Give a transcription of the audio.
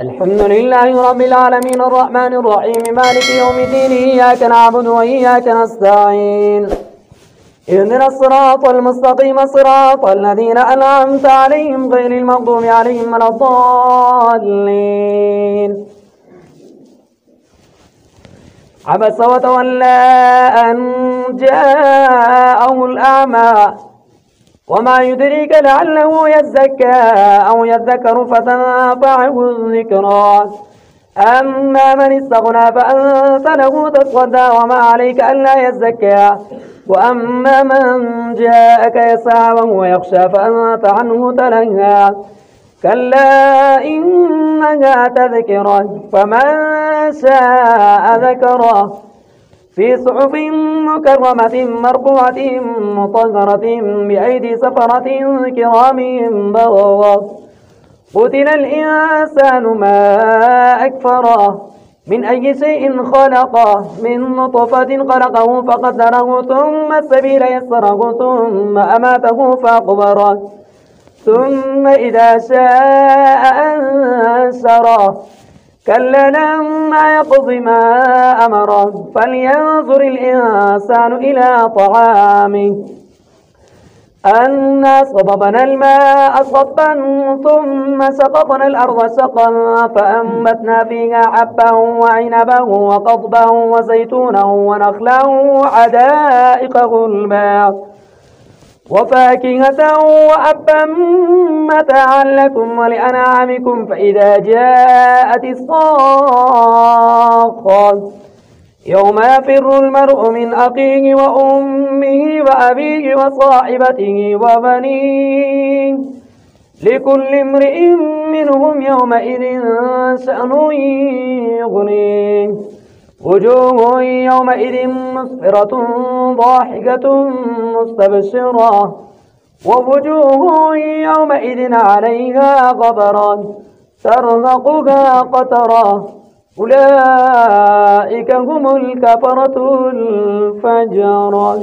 الحمد لله رب العالمين الرحمن الرحيم مالك يوم الدين إياك نعبد وإياك نستعين اهدنا الصراط المستقيم صراط الذين أنعمت عليهم غير المغضوب عليهم ولا الضالين. عبس وتولى أن جاءه الأعمى وما يدريك لعله يزكى أو يذكر فتنفعه الذكرى. أما من استغنى فأنت له تصدى وما عليك ألا يزكى. وأما من جاءك يسعى وهو يخشى فأنت عنه تلهى. كلا إنها تذكرة فمن شاء ذكره في صحف مكرمة مرفوعة مطهرة بأيدي سفرة كرام بررة. قتل الإنسان ما أكفره من أي شيء خلقه من نطفة خلقه فقدره ثم السبيل يسره ثم أماته فأقبره ثم إذا شاء أنشره. كلا لما يقض ما أمره فلينظر الإنسان إلى طعامه. أنا صببنا الماء صبا ثم سقطنا الأرض سقا فأنبتنا فيها حبا وعنبا وقضبا وزيتونا ونخلا وحدائق غلبا وفاكهة وأبا متاعا لكم ولأنعامكم. فإذا جاءت الصاخة يوم يفر المرء من أخيه وأمه وأبيه وصاحبته وبنيه لكل امرئ منهم يومئذ شأن يغنيه. وجوه يومئذ مسفرة ضاحكة مستبشرة ووجوه يومئذ عليها غبرة ترهقها قترة. أولئك هم الكفرة الفجرة.